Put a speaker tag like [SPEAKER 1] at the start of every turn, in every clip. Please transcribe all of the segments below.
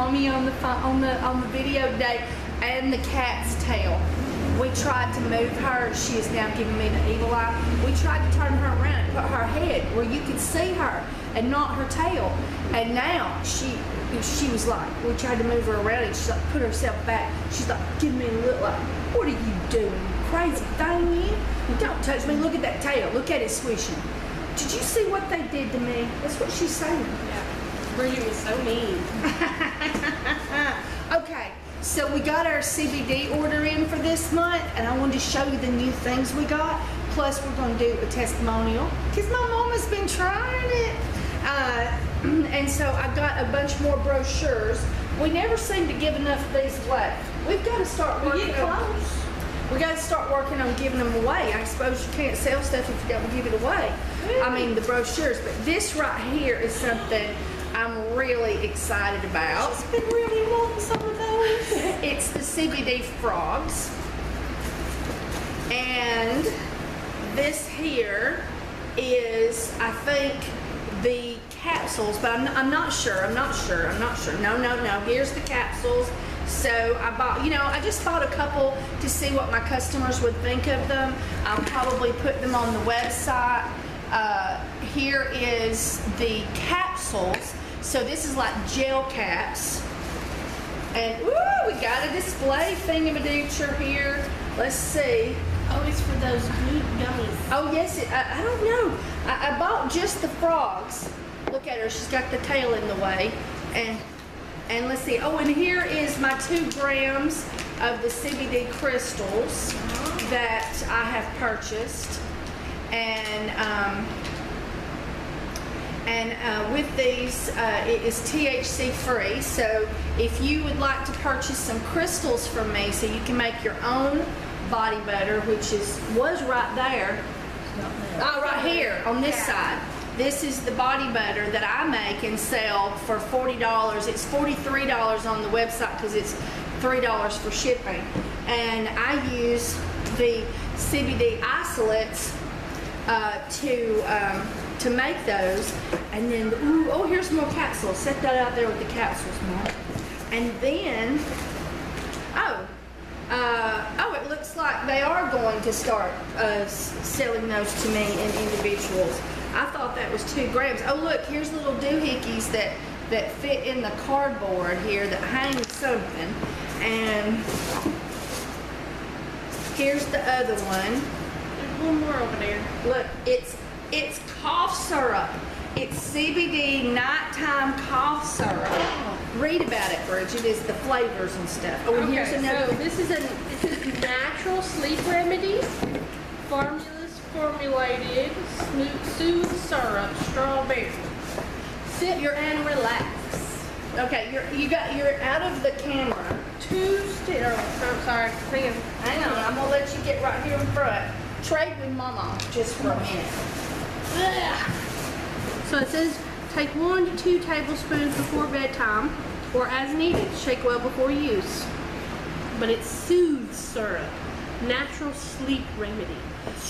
[SPEAKER 1] mommy on the video today, and the cat's tail. We tried to move her. She is now giving me the evil eye. We tried to turn her around and put her head where you could see her and not her tail. And now she was like, we tried to move her around and she like put herself back. She's like, give me a look like, what are you doing? Crazy thing, you? Don't touch me. Look at that tail. Look at it swishing. Did you see what they did to me? That's what she's saying.
[SPEAKER 2] Yeah. Bridget was so mean.
[SPEAKER 1] Okay. So we got our CBD order in for this month, and I wanted to show you the new things we got. Plus, we're going to do a testimonial because my mama's been trying it. And so I got a bunch more brochures. We never seem to give enough of these away. We've got to start working We got to start working on giving them away. I suppose you can't sell stuff if you don't give it away. I mean, the brochures. But this right here is something I'm really excited about.
[SPEAKER 2] She's been really wanting some of those.
[SPEAKER 1] It's the CBD frogs. And this here is, I think, the capsules, but I'm not sure. No. Here's the capsules. So I bought, I just bought a couple to see what my customers would think of them. I'll probably put them on the website. Here is the capsules. So this is like gel caps. And ooh, we got a display thingamadoocher here. Let's see.
[SPEAKER 2] Oh, it's for those blue gummies.
[SPEAKER 1] Oh yes, I don't know. I bought just the frogs. Look at her, she's got the tail in the way. And let's see. Oh, and here is my 2 grams of the CBD crystals that I have purchased. And with these, it is THC free. So if you would like to purchase some crystals from me so you can make your own body butter, which was right there. Oh, right here on this side. This is the body butter that I make and sell for $40. It's $43 on the website because it's $3 for shipping. And I use the CBD isolates to make those. And then, oh, here's more capsules. Set that out there with the capsules, Mark. And then, it looks like they are going to start selling those to me in individuals. I thought that was 2 grams. Oh, look, here's little doohickeys that fit in the cardboard here that hang something. And here's the other one.
[SPEAKER 2] There's one more over there.
[SPEAKER 1] Look, it's cough syrup. It's CBD nighttime cough syrup. Read about it, Bridget. It's the flavors and stuff. Oh, and here's another.
[SPEAKER 2] So this is a natural sleep remedy. Formulas formulated soothe syrup, strawberry.
[SPEAKER 1] Sit and relax. Okay, you're out of the camera.
[SPEAKER 2] 2 still. I'm sorry.
[SPEAKER 1] Hang on, I'm gonna let you get right here in front. Trade with Mama just for a minute.
[SPEAKER 2] So it says take 1 to 2 tablespoons before bedtime or as needed. Shake well before use. But it soothes syrup. Natural sleep remedy.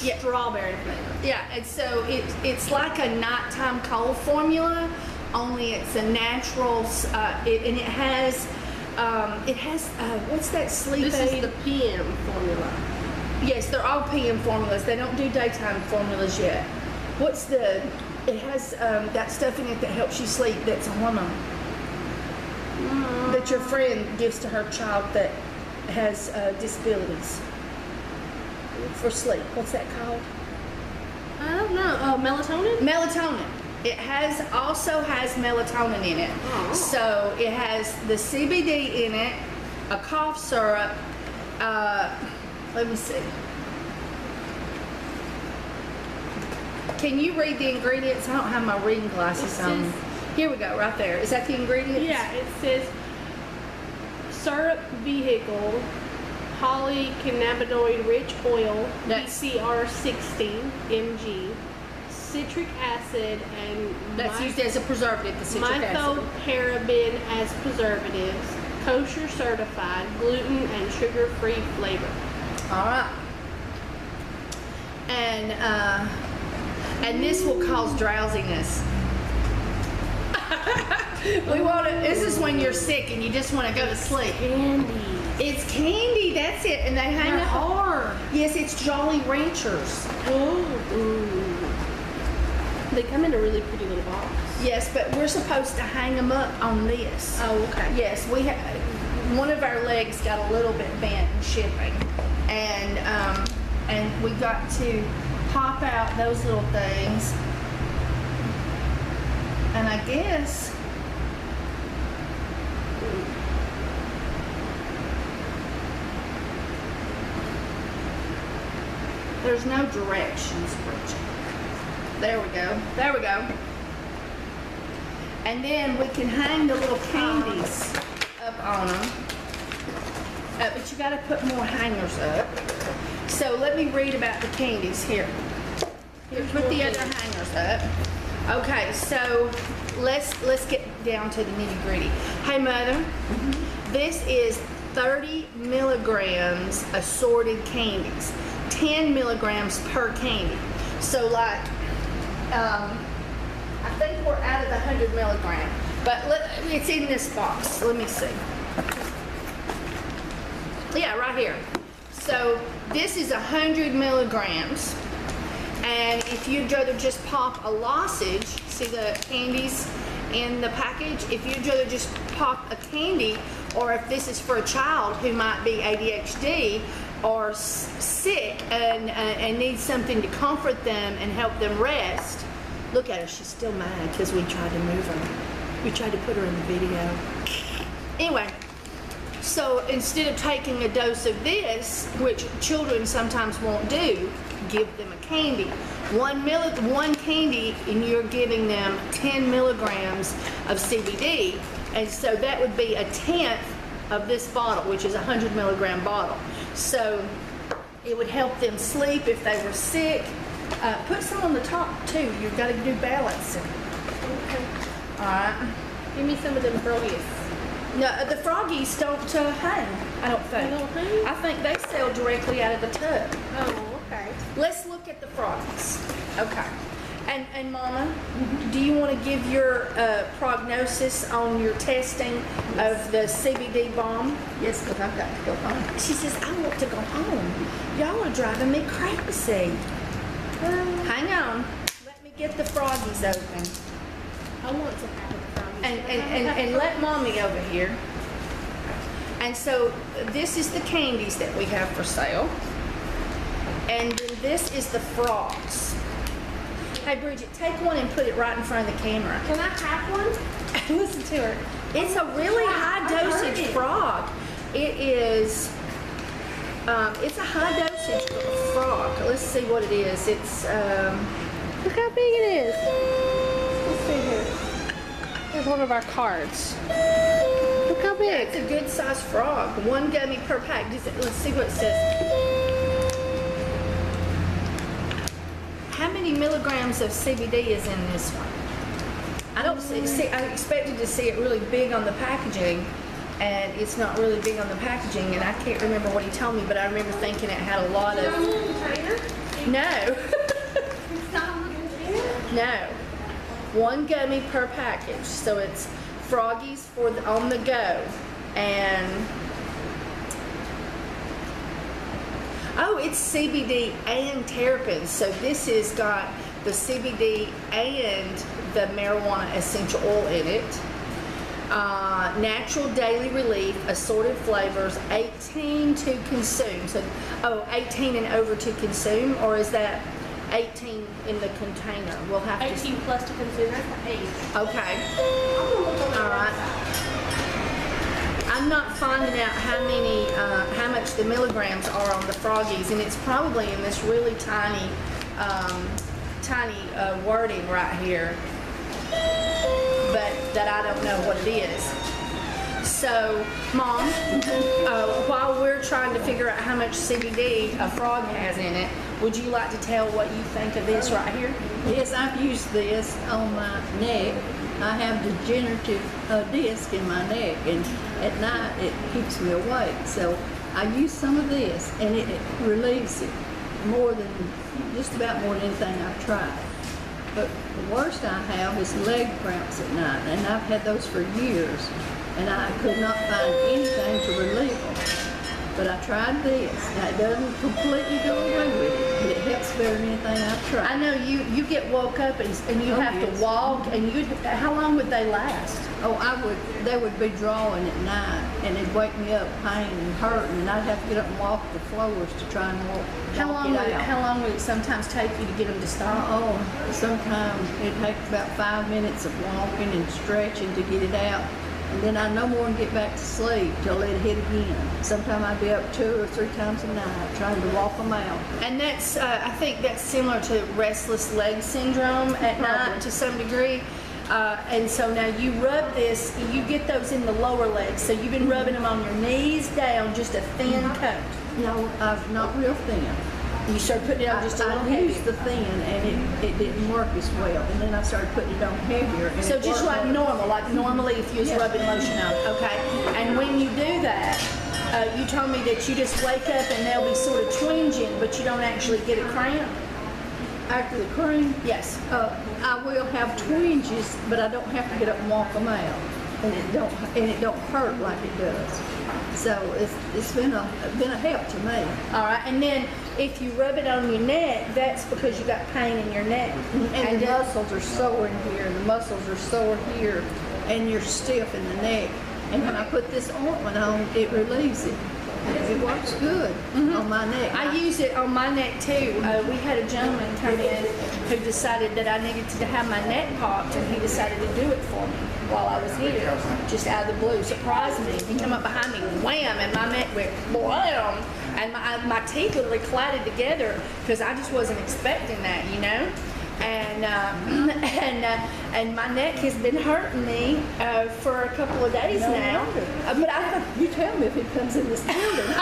[SPEAKER 1] Yeah.
[SPEAKER 2] Strawberry flavor.
[SPEAKER 1] Yeah, and so it's like a nighttime cold formula, only it's a natural, and it has what's that sleep
[SPEAKER 2] This
[SPEAKER 1] aid?
[SPEAKER 2] is the PM formula.
[SPEAKER 1] Yes, they're all PM formulas. They don't do daytime formulas yet. It has that stuff in it that helps you sleep. That's a hormone that your friend gives to her child that has disabilities for sleep. What's that called?
[SPEAKER 2] I don't know. Melatonin?
[SPEAKER 1] Melatonin. It also has melatonin in it.
[SPEAKER 2] Oh.
[SPEAKER 1] So it has the CBD in it, a cough syrup. Let me see. Can you read the ingredients? I don't have my reading glasses on. Here we go, right there. Is that the ingredients?
[SPEAKER 2] Yeah, it says syrup vehicle, polycannabinoid rich oil, PCR 60 mg, citric acid, and
[SPEAKER 1] that's used as a preservative, the citric acid.
[SPEAKER 2] Methylparaben as preservatives, kosher certified, gluten and sugar-free flavor.
[SPEAKER 1] All right. And this will cause drowsiness. We want to. This is when you're sick and you just want to go to sleep.
[SPEAKER 2] Candy.
[SPEAKER 1] It's candy. That's it. And they hang
[SPEAKER 2] They're
[SPEAKER 1] up.
[SPEAKER 2] hard.
[SPEAKER 1] Yes, it's Jolly Ranchers.
[SPEAKER 2] Ooh. They come in a really pretty little box.
[SPEAKER 1] Yes, but we're supposed to hang them up on this.
[SPEAKER 2] Oh, okay.
[SPEAKER 1] Yes, we have. One of our legs got a little bit bent in shipping, and we got to pop out those little things. And I guess there's no directions, Bridget. There we go. There we go. And then we can hang the little candies up on them. But you got to put more hangers up. So let me read about the candies here. Here, put the other hangers up. Okay, so let's get down to the nitty gritty. Hey, Mother, this is 30 milligrams assorted candies, 10 milligrams per candy. So like, I think we're out of the 100 milligram, but it's in this box. Let me see. Yeah, right here. So this is 100 milligrams. And if you'd rather just pop a lozenge, see the candies in the package? If you'd rather just pop a candy, or if this is for a child who might be ADHD or sick and needs something to comfort them and help them rest. Look at her, she's still mad because we tried to move her. We tried to put her in the video. Anyway, so instead of taking a dose of this, which children sometimes won't do, give them a candy. One candy, and you're giving them 10 milligrams of CBD, and so that would be a 1/10 of this bottle, which is a 100 milligram bottle. So it would help them sleep if they were sick. Put some on the top too. You've got to do balancing.
[SPEAKER 2] Okay.
[SPEAKER 1] All right.
[SPEAKER 2] Give me some of them froggies.
[SPEAKER 1] No, the froggies don't hang. I don't think.
[SPEAKER 2] They don't hang?
[SPEAKER 1] I think they sell directly out of the tub.
[SPEAKER 2] Oh, okay.
[SPEAKER 1] Let's look at the froggies. Okay. And Mama, do you want to give your prognosis on your testing of the CBD bomb?
[SPEAKER 3] Yes, because I've got to go home.
[SPEAKER 1] She says, I want to go home. Y'all are driving me crazy. Hang on. Let me get the froggies open.
[SPEAKER 2] I want to have the froggies.
[SPEAKER 1] And let Mommy over here. And so this is the candies that we have for sale. And then this is the frogs. Hey Bridget, take one and put it right in front of the camera.
[SPEAKER 2] Can I have one?
[SPEAKER 1] Listen to her. It's a really high dosage frog. It is, it's a high dosage frog. Let's see what it is. It's,
[SPEAKER 2] Look how big it is. Let's see here. Here's one of our cards. Look how big.
[SPEAKER 1] it's a good sized frog. One gummy per pack. Let's see what it says. How many milligrams of CBD is in this one? I don't see, I expected to see it really big on the packaging, and it's not really big on the packaging, and I can't remember what he told me, but I remember thinking it had a lot of... No.
[SPEAKER 2] It's not on the container?
[SPEAKER 1] No. One gummy per package, so it's froggies for on the go, and... Oh, it's CBD and terpenes. So this has got the CBD and the marijuana essential oil in it. Natural daily relief, assorted flavors, 18 to consume. So, 18 and over to consume, or is that 18 in the container? We'll have to.
[SPEAKER 2] 18 plus to consume. That's the 8.
[SPEAKER 1] Okay. All right. I'm not finding out how much the milligrams are on the froggies, and it's probably in this really tiny wording right here, but that I don't know what it is. So, Mom, while we're trying to figure out how much CBD a frog has in it, would you like to tell what you think of this right here?
[SPEAKER 3] Yes, I've used this on my neck. I have degenerative disc in my neck, and at night it keeps me awake. So I use some of this, and it relieves it just about more than anything I've tried. But the worst I have is leg cramps at night, and I've had those for years, and I could not find anything to relieve them. But I tried this. Now, it doesn't completely do away with it, but it helps better than anything I've tried.
[SPEAKER 1] I know you get woke up and you
[SPEAKER 3] Oh,
[SPEAKER 1] have
[SPEAKER 3] yes.
[SPEAKER 1] to walk, and how long would they last?
[SPEAKER 3] Oh, they would be drawing at night, and it'd wake me up pain and hurting, and I'd have to get up and walk the floors to try and walk
[SPEAKER 1] How long
[SPEAKER 3] it out.
[SPEAKER 1] how long would it sometimes take you to get them to stop?
[SPEAKER 3] Oh, sometimes it takes about 5 minutes of walking and stretching to get it out. And then I no more than get back to sleep till it hit again. Sometimes I'd be up 2 or 3 times a night trying to walk them out.
[SPEAKER 1] And that's, I think that's similar to restless leg syndrome at night
[SPEAKER 3] Probably.
[SPEAKER 1] to some degree. And so now you rub this, you get those in the lower legs. So you've been rubbing them on your knees down, just a thin coat.
[SPEAKER 3] No, not real thin.
[SPEAKER 1] You start putting it on just a little
[SPEAKER 3] I used
[SPEAKER 1] heavier.
[SPEAKER 3] the thin, and it didn't work as well. And then I started putting it on heavier. And
[SPEAKER 1] So
[SPEAKER 3] it
[SPEAKER 1] just
[SPEAKER 3] worked
[SPEAKER 1] like
[SPEAKER 3] more.
[SPEAKER 1] normal, like normally if you was
[SPEAKER 3] Yeah.
[SPEAKER 1] rubbing lotion on, okay? And when you do that, you told me that you just wake up and they'll be sort of twinging, but you don't actually get a cramp.
[SPEAKER 3] After the cream,
[SPEAKER 1] Yes.
[SPEAKER 3] I will have twinges, but I don't have to get up and walk them out, and it don't hurt like it does. So it's been a help to me.
[SPEAKER 1] All right, and then if you rub it on your neck, that's because you got pain in your neck.
[SPEAKER 3] And the
[SPEAKER 1] then-
[SPEAKER 3] muscles are sore in here, and the muscles are sore here, and you're stiff in the neck. And when I put this ointment on, it relieves it. It works good on my neck.
[SPEAKER 1] I use it on my neck too. We had a gentleman come in who decided that I needed to have my neck popped, and he decided to do it for me while I was here, just out of the blue. Surprised me. He came up behind me, wham, and my neck went blam, and my teeth literally collided together because I just wasn't expecting that, you know. And and my neck has been hurting me for a couple of days now. But
[SPEAKER 3] You tell me if it comes in this building.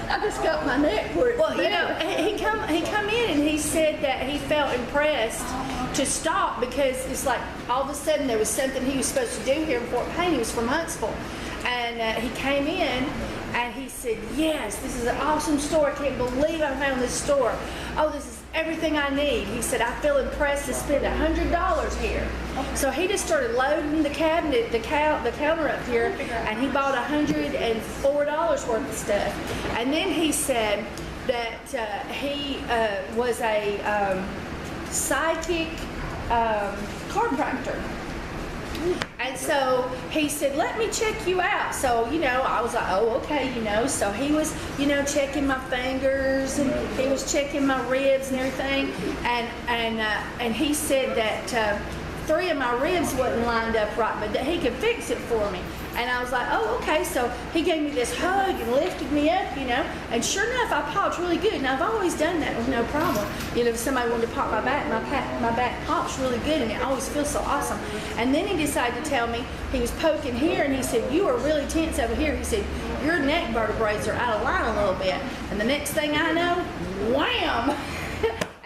[SPEAKER 3] I just got my neck where it's
[SPEAKER 1] well, you
[SPEAKER 3] better.
[SPEAKER 1] know, he come in and he said that he felt impressed to stop because it's like all of a sudden there was something he was supposed to do here in Fort Payne. He was from Huntsville, and he came in and he said, "Yes, this is an awesome store. I can't believe I found this store. Oh, this is everything I need." He said, "I feel impressed to spend $100 here." So he just started loading the cabinet, the counter up here, and he bought $104 worth of stuff. And then he said that he was a psychic chiropractor. And so he said, "Let me check you out." So, you know, I was like, "Oh, okay," you know. So he was, you know, checking my fingers, and he was checking my ribs and everything. And he said that 3 of my ribs wasn't lined up right, but that he could fix it for me. And I was like, "Oh, okay." So he gave me this hug and lifted me up, you know. And sure enough, I popped really good. And I've always done that with no problem. You know, if somebody wanted to pop my back, my back pops really good, and it always feels so awesome. And then he decided to tell me he was poking here, and he said, "You are really tense over here." He said, "Your neck vertebrae are out of line a little bit." And the next thing I know, wham!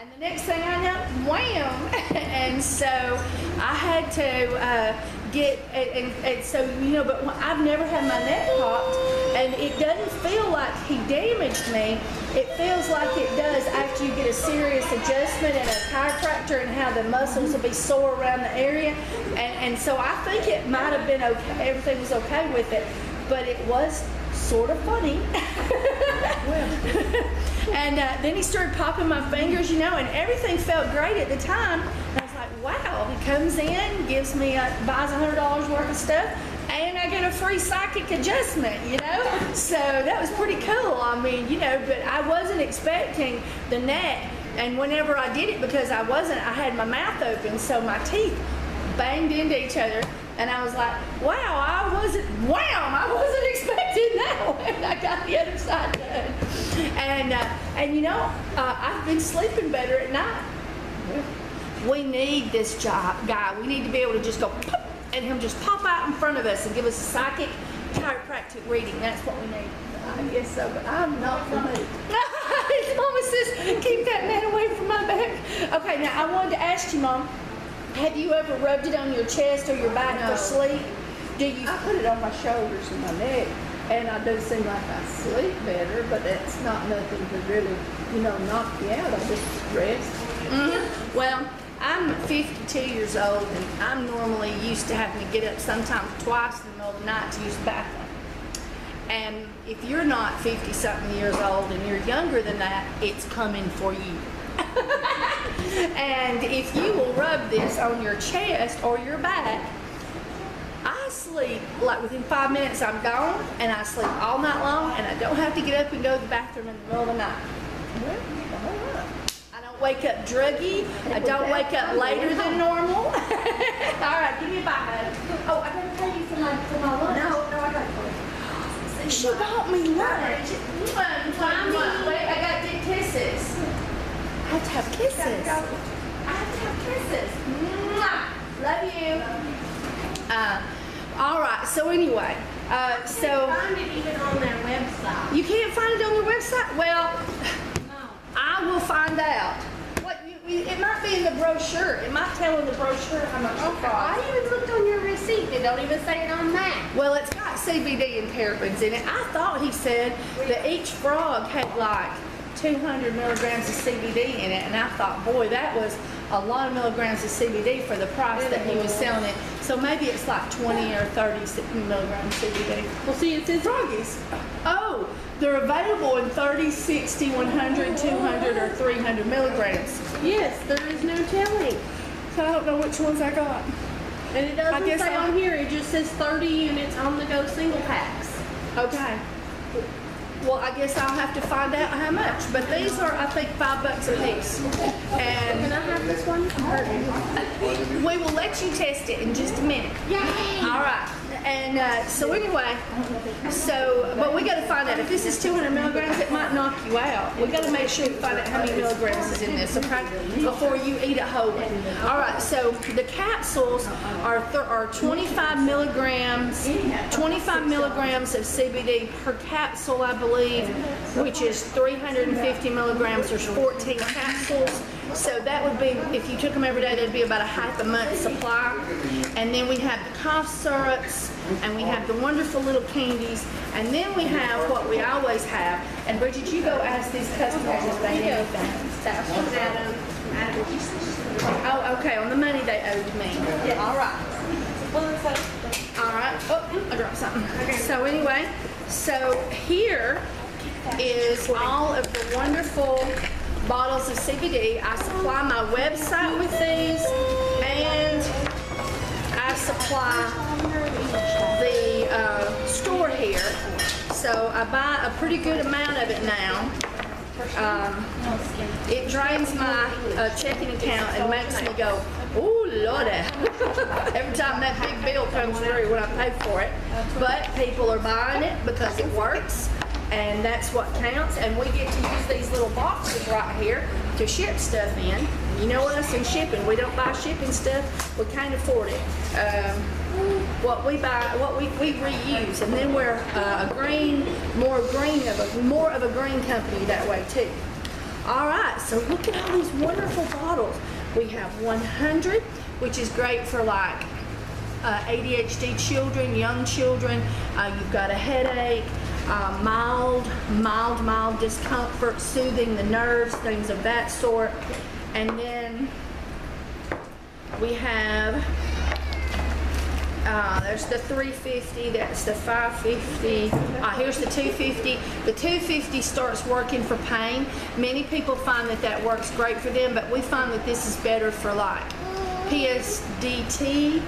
[SPEAKER 1] And the next thing I know, wham! And so I had to and so, you know, but I've never had my neck popped, and it doesn't feel like he damaged me. It feels like it does after you get a serious adjustment and a chiropractor, and how the muscles will be sore around the area. And so I think it might have been okay, everything was okay with it, but it was sort of funny. And then he started popping my fingers, you know, and everything felt great at the time. And I was like, wow, he comes in, gives me, buys $100 worth of stuff, and I get a free psychic adjustment, you know? So that was pretty cool. I mean, you know, but I wasn't expecting the neck. And whenever I did it, because I had my mouth open, so my teeth banged into each other. And I was like, wow, I wasn't expecting that when I got the other side done. And you know, I've been sleeping better at night. We need this guy. We need to be able to just go pop, and him just pop out in front of us and give us a psychic chiropractic reading. That's what we need.
[SPEAKER 3] I guess so, but I'm not for me.
[SPEAKER 1] His mama says, "Keep that man away from my back." Okay, now I wanted to ask you, Mom, have you ever rubbed it on your chest or your back
[SPEAKER 3] No.
[SPEAKER 1] for sleep? Do you?
[SPEAKER 3] I put it on my shoulders and my neck, and I do seem like I sleep better, but that's not nothing to really, you know, knock you out. I just rest.
[SPEAKER 1] Well, I'm 52 years old, and I'm normally used to having to get up sometimes twice in the middle of the night to use the bathroom. And if you're not 50-something years old and you're younger than that, it's coming for you. And if you will rub this on your chest or your back, I sleep, like within 5 minutes I'm gone, and I sleep all night long, and I don't have to get up and go to the bathroom in the middle of the night. I don't wake up druggy. I don't wake up later than normal. All right, give me a bite. Oh, I gotta pay you for my lunch.
[SPEAKER 3] No, I got it.
[SPEAKER 1] She bought me lunch. Wait, I got big kisses. I have to have kisses. I have to have kisses. Mwah. Love you. All right. So anyway, so
[SPEAKER 2] Find it even on their website.
[SPEAKER 1] you can't find it on your website. Well,
[SPEAKER 2] No.
[SPEAKER 1] I will find out. It might be in the brochure. It might tell in the brochure how much it costs.
[SPEAKER 2] I even looked on your receipt. It don't even say it on that.
[SPEAKER 1] Well, it's got CBD and terpenes in it. I thought he said that each frog had like 200 milligrams of CBD in it, and I thought, boy, that was a lot of milligrams of CBD for the price that he was selling it. So maybe it's like 20 or 30 milligrams CBD.
[SPEAKER 2] Well, see, it says
[SPEAKER 1] Froggies. Oh, they're available in 30, 60, 100, 200, or 300 milligrams.
[SPEAKER 2] yes. There is no telling,
[SPEAKER 1] So I don't know which ones I got.
[SPEAKER 2] and it
[SPEAKER 1] I
[SPEAKER 2] doesn't
[SPEAKER 1] guess
[SPEAKER 2] say
[SPEAKER 1] I'll-
[SPEAKER 2] on here. It just says 30 units on the go single packs.
[SPEAKER 1] Okay. Well, I guess I'll have to find out how much. But these are, I think, $5 a piece.
[SPEAKER 2] Can
[SPEAKER 1] And
[SPEAKER 2] I have this one?
[SPEAKER 1] we will let you test it in just a minute.
[SPEAKER 2] Yay!
[SPEAKER 1] All right. And so anyway, but we got to find out if this is 200 milligrams. It might knock you out. We got to make sure we find out how many milligrams is in this, okay? Before you eat a whole one. All right. So the capsules are 25 milligrams. 25 milligrams of CBD per capsule, I believe, which is 350 milligrams. There's 14 capsules. So that would be, if you took them every day, that'd be about a half a month's supply. And then we have the cough syrups, and we have the wonderful little candies, and then we have what we always have. And Bridget, you go ask these customers if they need anything. Oh, okay, on the money they owed me. All right. All right. Oh, I dropped something. So anyway, so here is all of the wonderful bottles of CBD. I supply my website with these, and I supply the store here. So I buy a pretty good amount of it now. It drains my checking account and makes me go, ooh, Lordy. Every time that big bill comes through when I pay for it. But people are buying it because it works, and that's what counts. And we get to use these little boxes right here to ship stuff in. You know us in shipping, we don't buy shipping stuff. We can't afford it. What we buy, what we reuse, and then we're more of a green company that way too. All right, so look at all these wonderful bottles. We have 100, which is great for like ADHD children, young children. You've got a headache, mild discomfort, soothing the nerves, things of that sort. And then we have, there's the 350, that's the 550, here's the 250. The 250 starts working for pain. Many people find that that works great for them, but we find that this is better for like PTSD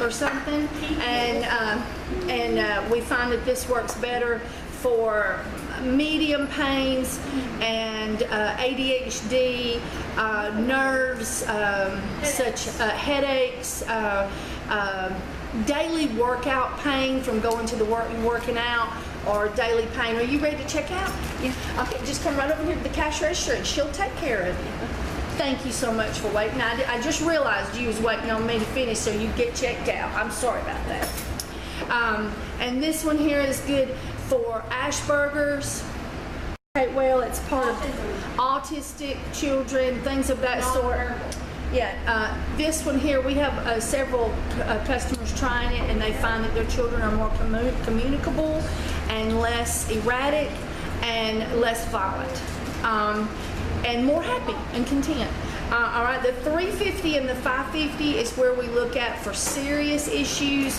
[SPEAKER 1] or something, and we find that this works better for medium pains and ADHD, nerves, such headaches, daily workout pain from going to the work and working out, or daily pain. Are you ready to check out? Yeah. Okay, just come right over here to the cash register and she'll take care of you. Thank you so much for waiting. I just realized you was waiting on me to finish so you'd get checked out. I'm sorry about that. And this one here is good for Asperger's. Okay, well, it's part of autistic children, things of that sort. Yeah, this one here, we have several customers trying it, and they find that their children are more communicable and less erratic and less violent. and more happy and content. All right, the 350 and the 550 is where we look at for serious issues,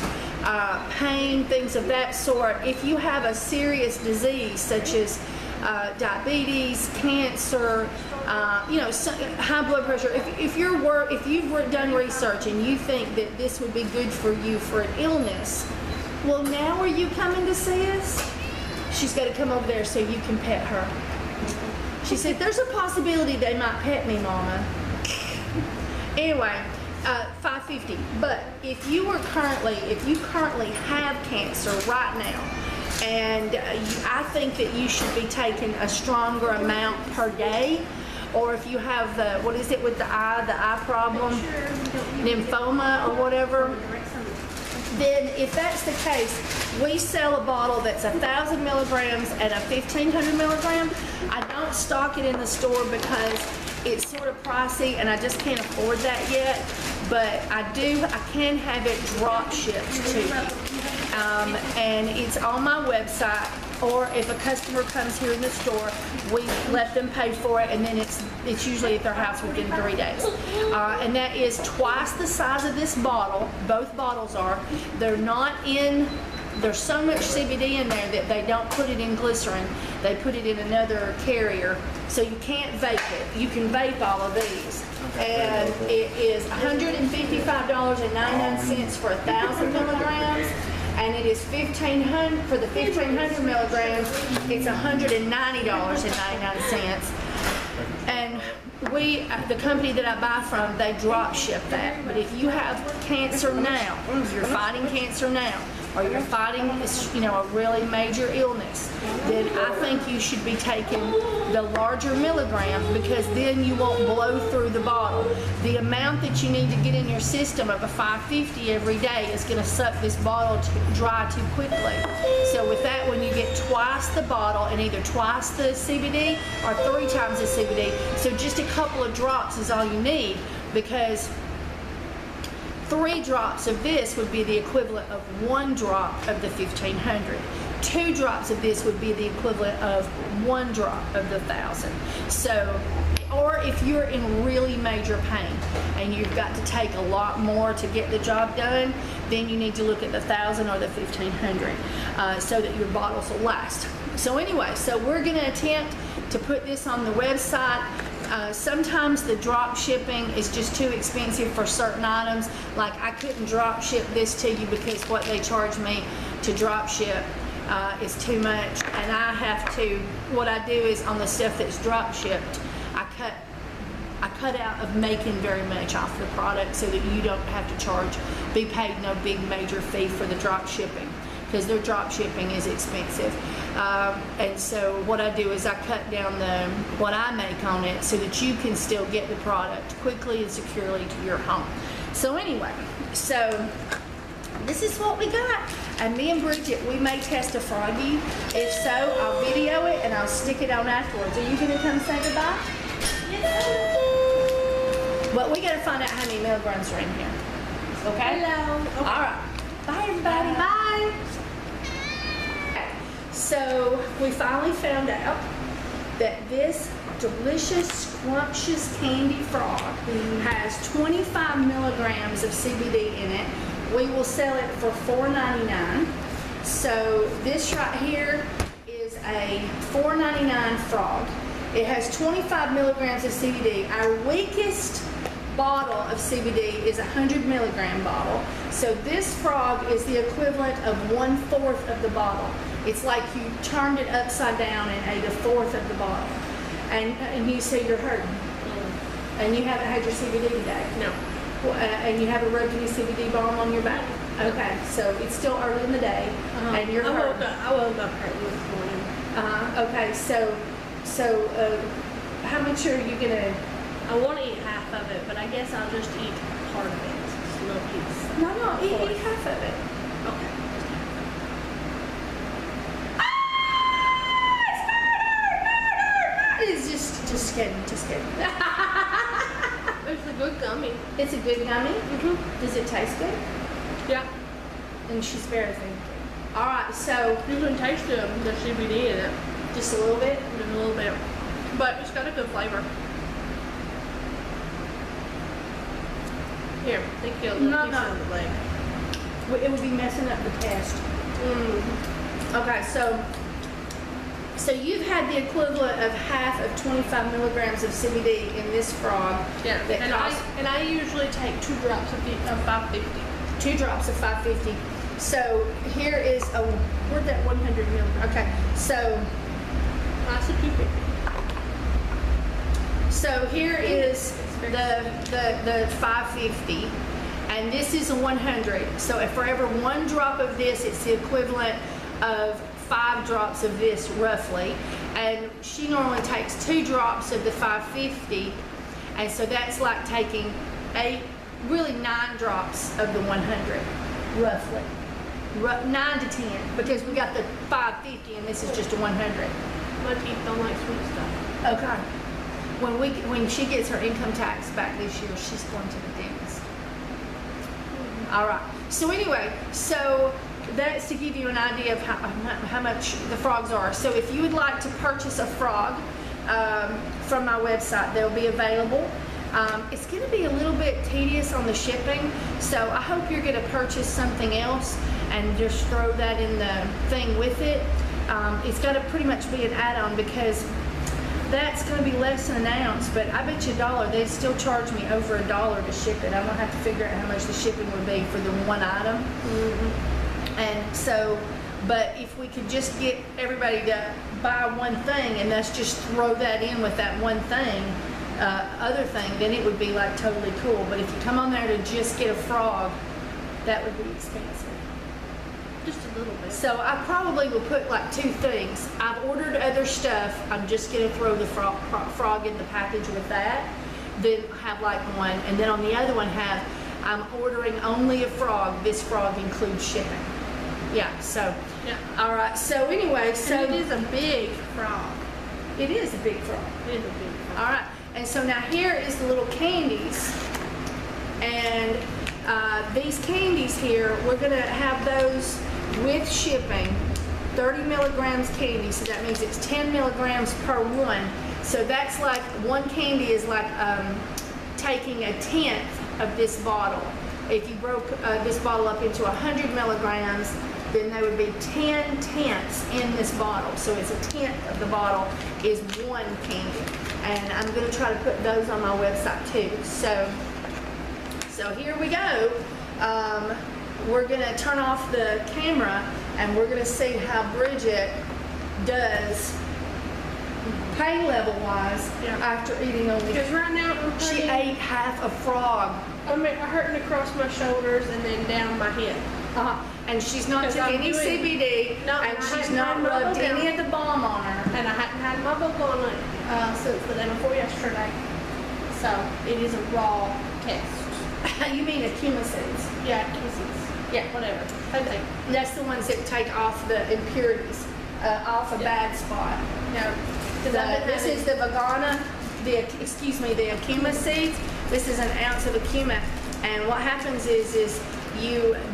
[SPEAKER 1] pain, things of that sort. If you have a serious disease such as diabetes, cancer, high blood pressure. If you've done research and you think that this would be good for you for an illness, well, now are you coming to see us? She's got to come over there so you can pet her. She said, "There's a possibility they might pet me, Mama." Anyway, 550. But if you currently have cancer right now, and I think that you should be taking a stronger amount per day, or if you have the, what is it with the eye problem, lymphoma or whatever, then if that's the case, we sell a bottle that's 1,000 milligrams and a 1,500 milligram. I don't stock it in the store because it's sort of pricey and I just can't afford that yet, but I can have it drop shipped to you. And it's on my website, or if a customer comes here in the store, we let them pay for it, and then it's usually at their house within 3 days. And that is twice the size of this bottle. Both bottles are. There's so much CBD in there that they don't put it in glycerin. They put it in another carrier, so you can't vape it. You can vape all of these. And it is $155.99 for 1,000 milligrams. And it is $1,500 for the 1,500 milligrams. It's $190.99. And the company that I buy from, they drop ship that. But if you have cancer now, if you're fighting cancer now, or you're fighting a really major illness, then I think you should be taking the larger milligrams, because then you won't blow through the bottle. The amount that you need to get in your system of a 550 every day is going to suck this bottle dry too quickly. So with that one, you get twice the bottle and either twice the CBD or 3 times the CBD. So just a couple of drops is all you need, because 3 drops of this would be the equivalent of 1 drop of the 1,500. 2 drops of this would be the equivalent of 1 drop of the 1,000. So, or if you're in really major pain and you've got to take a lot more to get the job done, then you need to look at the 1,000 or the 1,500 so that your bottles will last. So anyway, so we're going to attempt to put this on the website. Sometimes the drop shipping is just too expensive for certain items. Like I couldn't drop ship this to you because what they charge me to drop ship is too much. And I have to, what I do is on the stuff that's drop shipped, I cut out of making very much off the product so that you don't have to be paid no big major fee for the drop shipping, because their drop shipping is expensive. And so what I do is I cut down what I make on it so that you can still get the product quickly and securely to your home. So anyway, so this is what we got. And me and Bridget, we may test a froggy. If so, I'll video it and I'll stick it on afterwards. Are you gonna come say goodbye? Yes. Well, we gotta find out how many milligrams are in here. Okay?
[SPEAKER 2] Hello. Okay.
[SPEAKER 1] All right. Bye, everybody.
[SPEAKER 2] Bye.
[SPEAKER 1] So we finally found out that this delicious, scrumptious candy frog has 25 milligrams of CBD in it. We will sell it for $4.99. So this right here is a $4.99 frog. It has 25 milligrams of CBD. Our weakest bottle of CBD is a 100 milligram bottle. So this frog is the equivalent of 1/4 of the bottle. It's like you turned it upside down and ate 1/4 of the bottle. And you say you're hurting. And you haven't had your CBD today?
[SPEAKER 2] No.
[SPEAKER 1] And you haven't rubbed any CBD balm on your back? Okay, so it's still early in the day, and you're hurting.
[SPEAKER 2] I woke up hurting this morning.
[SPEAKER 1] Okay, so how much are you gonna?
[SPEAKER 2] I want to eat half of it, but I guess I'll just eat part of it. Just a little piece.
[SPEAKER 1] No, eat half of it.
[SPEAKER 2] Okay.
[SPEAKER 1] It's just kidding.
[SPEAKER 2] It's a good gummy.
[SPEAKER 1] It's a good gummy?
[SPEAKER 2] Mm-hmm.
[SPEAKER 1] Does it taste good?
[SPEAKER 2] Yeah.
[SPEAKER 1] And she's very thinking. All right, so
[SPEAKER 2] You can taste the CBD in it.
[SPEAKER 1] just a little bit.
[SPEAKER 2] Just a little bit. but it's got a good flavor. Here, take you a little
[SPEAKER 1] No,
[SPEAKER 2] piece
[SPEAKER 1] no.
[SPEAKER 2] of the leg.
[SPEAKER 1] It would be messing up the test. Okay, so you've had the equivalent of half of 25 milligrams of CBD in this frog.
[SPEAKER 2] Yeah,
[SPEAKER 1] That costs
[SPEAKER 2] and I usually take 2 drops of 550.
[SPEAKER 1] 2 drops of 550. So here is a, where'd that 100 milligram? Okay, so
[SPEAKER 2] I should keep it.
[SPEAKER 1] so here is the 550, and this is a 100. So if for every 1 drop of this, it's the equivalent of 5 drops of this roughly. And she normally takes 2 drops of the 550, and so that's like taking 9 drops of the 100 roughly. 9 to 10, because we got the 550 and this is just a 100.
[SPEAKER 2] My teeth don't like sweet stuff.
[SPEAKER 1] Okay. When she gets her income tax back this year, she's going to the dentist. All right. So anyway, so that's to give you an idea of how much the frogs are. So if you would like to purchase a frog from my website, they'll be available. It's going to be a little bit tedious on the shipping, so I hope you're going to purchase something else and just throw that in the thing with it. It's got to pretty much be an add-on because that's going to be less than an ounce, but I bet you $1, they'd still charge me over $1 to ship it. I'm going to have to figure out how much the shipping would be for the one item. And so, but if we could just get everybody to buy one thing and let's just throw that in with that one thing, other thing, then it would be like totally cool. But if you come on there to just get a frog, that would be expensive.
[SPEAKER 2] Just a little bit.
[SPEAKER 1] So I probably will put like 2 things. I've ordered other stuff. I'm just going to throw the frog in the package with that. Then have like one, and then on the other one have, I'm ordering only a frog. This frog includes shipping. Yeah. So.
[SPEAKER 2] Yeah.
[SPEAKER 1] All right. So anyway, so
[SPEAKER 2] And it is a big frog.
[SPEAKER 1] it is a big frog.
[SPEAKER 2] It is a big frog.
[SPEAKER 1] All right, and so now here is the little candies, and these candies here, we're gonna have those with shipping, 30 milligrams candy, so that means it's 10 milligrams per one. So that's like, one candy is like taking 1/10 of this bottle. If you broke this bottle up into 100 milligrams, then there would be 10 tenths in this bottle. So it's 1/10 of the bottle is one candy. And I'm gonna try to put those on my website too. So here we go. We're gonna turn off the camera and we're gonna see how Bridget does pain level wise after eating only.
[SPEAKER 2] Because right now I'm
[SPEAKER 1] She
[SPEAKER 2] hurting.
[SPEAKER 1] ate half a frog.
[SPEAKER 2] I'm hurting across my shoulders and then down my hip.
[SPEAKER 1] And she's not
[SPEAKER 2] 'Cause
[SPEAKER 1] took
[SPEAKER 2] I'm
[SPEAKER 1] any
[SPEAKER 2] doing-
[SPEAKER 1] CBD,
[SPEAKER 2] No,
[SPEAKER 1] and
[SPEAKER 2] I
[SPEAKER 1] she's
[SPEAKER 2] hadn't
[SPEAKER 1] not
[SPEAKER 2] had my
[SPEAKER 1] rubbed
[SPEAKER 2] vocal
[SPEAKER 1] any of the balm on her.
[SPEAKER 2] And I hadn't had my vocal on it since the day before yesterday. So it is a raw test.
[SPEAKER 1] You mean ecumicides?
[SPEAKER 2] Yeah, kisses.
[SPEAKER 1] Yeah.
[SPEAKER 2] Whatever. Same thing.
[SPEAKER 1] That's the ones that take off the impurities, off a bad spot.
[SPEAKER 2] Yeah. Because I've been
[SPEAKER 1] This is the vegana, the ecumicides. This is 1 ounce of ecuma, and what happens is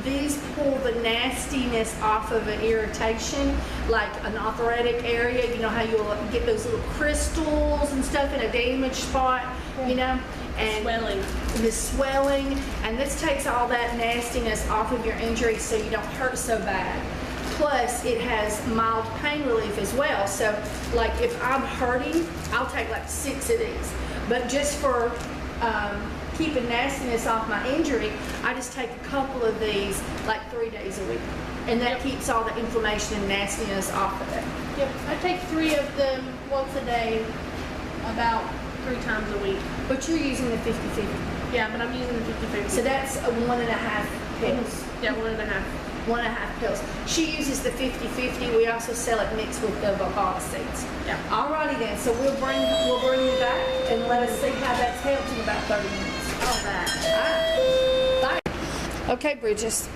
[SPEAKER 1] these pull the nastiness off of an irritation, like an arthritic area. You know how you'll get those little crystals and stuff in a damaged spot, you know? And
[SPEAKER 2] swelling.
[SPEAKER 1] the swelling, and this takes all that nastiness off of your injury so you don't hurt so bad. Plus, it has mild pain relief as well. So, like if I'm hurting, I'll take like 6 of these. But just for keeping nastiness off my injury, I just take a couple of these like 3 days a week. And that keeps all the inflammation and nastiness off of it.
[SPEAKER 2] Yep. I take 3 of them once a day, about 3 times a week.
[SPEAKER 1] But you're using the 50/50.
[SPEAKER 2] Yeah, but I'm using the 50/50.
[SPEAKER 1] So that's a 1.5 pills.
[SPEAKER 2] Yeah, 1.5.
[SPEAKER 1] 1.5 pills. She uses the 50/50. We also sell it mixed with the vegana seeds.
[SPEAKER 2] Yeah.
[SPEAKER 1] Alrighty then. So we'll bring you back and let us see how that's helped in about 30 minutes.
[SPEAKER 2] All right.
[SPEAKER 1] Bye. Okay, Bridges.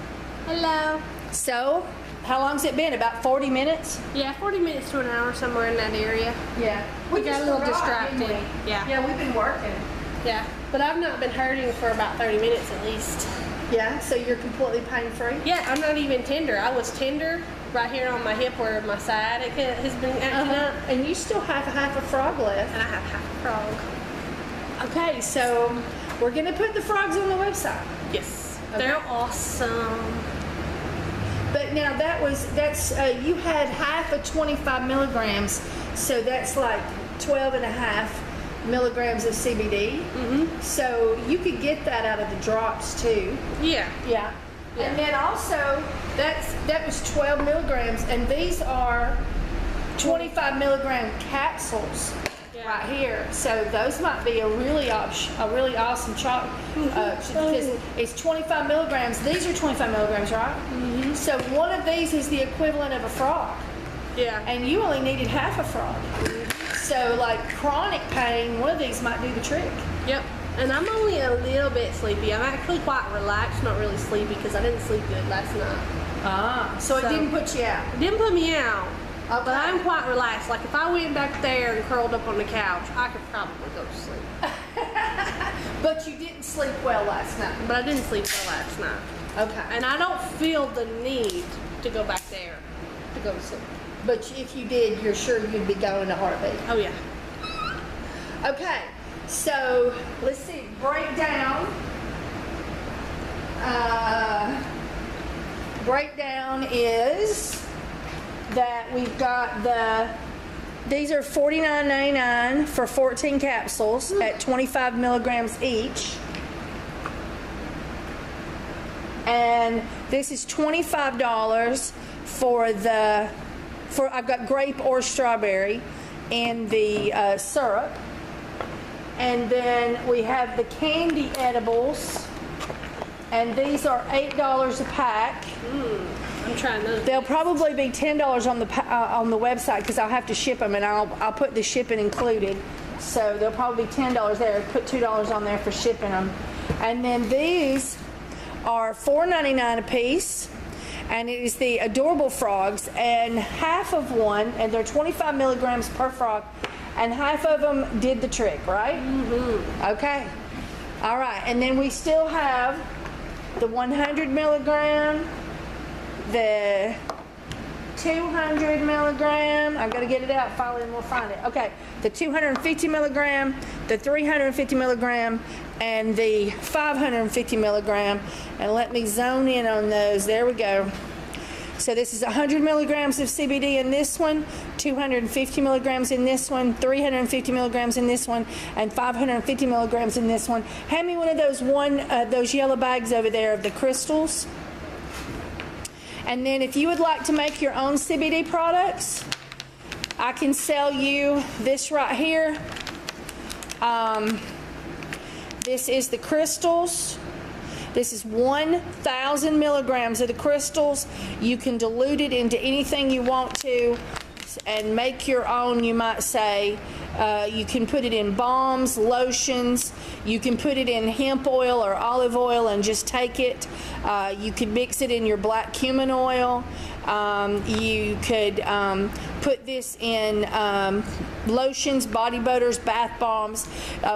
[SPEAKER 2] Hello.
[SPEAKER 1] So, how long's it been? About 40 minutes?
[SPEAKER 2] Yeah, 40 minutes to an hour somewhere in that area.
[SPEAKER 1] Yeah.
[SPEAKER 2] We got a little
[SPEAKER 1] just
[SPEAKER 2] distracted.
[SPEAKER 1] didn't we?
[SPEAKER 2] Yeah.
[SPEAKER 1] Yeah, we've been working.
[SPEAKER 2] Yeah. But I've not been hurting for about 30 minutes at least.
[SPEAKER 1] Yeah. So you're completely pain free.
[SPEAKER 2] Yeah, I'm not even tender. I was tender right here on my hip where my sciatic has been acting up.
[SPEAKER 1] And you still have half a frog left.
[SPEAKER 2] And I have half a frog.
[SPEAKER 1] Okay, so we're gonna put the frogs on the website.
[SPEAKER 2] Yes.
[SPEAKER 1] Okay.
[SPEAKER 2] They're awesome.
[SPEAKER 1] But now that's you had half of 25 milligrams, so that's like 12 and a half milligrams of CBD. So you could get that out of the drops too.
[SPEAKER 2] Yeah.
[SPEAKER 1] Yeah. And then also that was 12 milligrams, and these are 25 milligram capsules.
[SPEAKER 2] Yeah.
[SPEAKER 1] Right here, so those might be a really awesome chocolate because it's 25 milligrams. These are 25 milligrams, right? So one of these is the equivalent of a frog,
[SPEAKER 2] Yeah.
[SPEAKER 1] and you only needed half a frog. So like chronic pain, one of these might do the trick.
[SPEAKER 2] Yep. And I'm only a little bit sleepy. I'm actually quite relaxed, not really sleepy, because I didn't sleep good last night.
[SPEAKER 1] So it
[SPEAKER 2] So-
[SPEAKER 1] didn't put you out.
[SPEAKER 2] It didn't put me out.
[SPEAKER 1] Okay.
[SPEAKER 2] But I'm quite relaxed. Like if I went back there and curled up on the couch, I could probably go to sleep.
[SPEAKER 1] But you didn't sleep well last night.
[SPEAKER 2] But I didn't sleep well last night.
[SPEAKER 1] Okay.
[SPEAKER 2] And I don't feel the need to go back there to go to sleep.
[SPEAKER 1] But if you did, you're sure you'd be going to heartbeat.
[SPEAKER 2] Oh yeah.
[SPEAKER 1] Okay, so let's see, breakdown. Breakdown is that we've got these are $49.99 for 14 capsules at 25 milligrams each. And this is $25 for I've got grape or strawberry in the syrup. And then we have the candy edibles, and these are $8 a pack.
[SPEAKER 2] I'm trying those.
[SPEAKER 1] They'll probably be $10 on the website because I'll have to ship them, and I'll put the shipping included. So they'll probably be $10 there. Put $2 on there for shipping them. And then these are $4.99 a piece, and it is the adorable frogs, and half of one, and they're 25 milligrams per frog, and half of them did the trick, right? Okay. All right, and then we still have the 100 milligram, the 200 milligram. I've got to get it out finally, and we'll find it. Okay, the 250 milligram, the 350 milligram, and the 550 milligram. And let me zone in on those. There we go. So this is 100 milligrams of CBD in this one, 250 milligrams in this one, 350 milligrams in this one, and 550 milligrams in this one. Hand me one of those yellow bags over there of the crystals. And then if you would like to make your own CBD products, I can sell you this right here. This is the crystals. This is 1,000 milligrams of the crystals. You can dilute it into anything you want to and make your own, you might say. You can put it in balms, lotions. You can put it in hemp oil or olive oil and just take it. You could mix it in your black cumin oil. You could put this in lotions, body butters, bath bombs.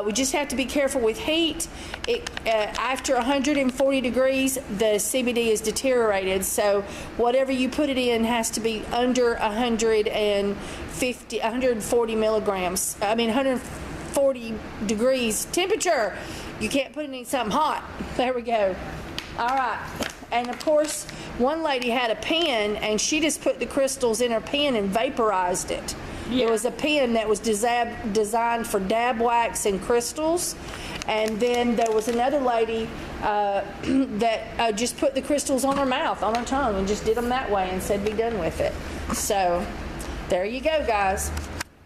[SPEAKER 1] We just have to be careful with heat. After 140 degrees, the CBD is deteriorated. So whatever you put it in has to be under 140 milligrams. 140 degrees temperature. You can't put it in something hot. There we go. All right. And of course, one lady had a pen, and she just put the crystals in her pen and vaporized it.
[SPEAKER 2] Yeah.
[SPEAKER 1] It was a pen that was designed for dab wax and crystals. And then there was another lady that just put the crystals on her mouth, on her tongue, and just did them that way and said, be done with it. So there you go, guys.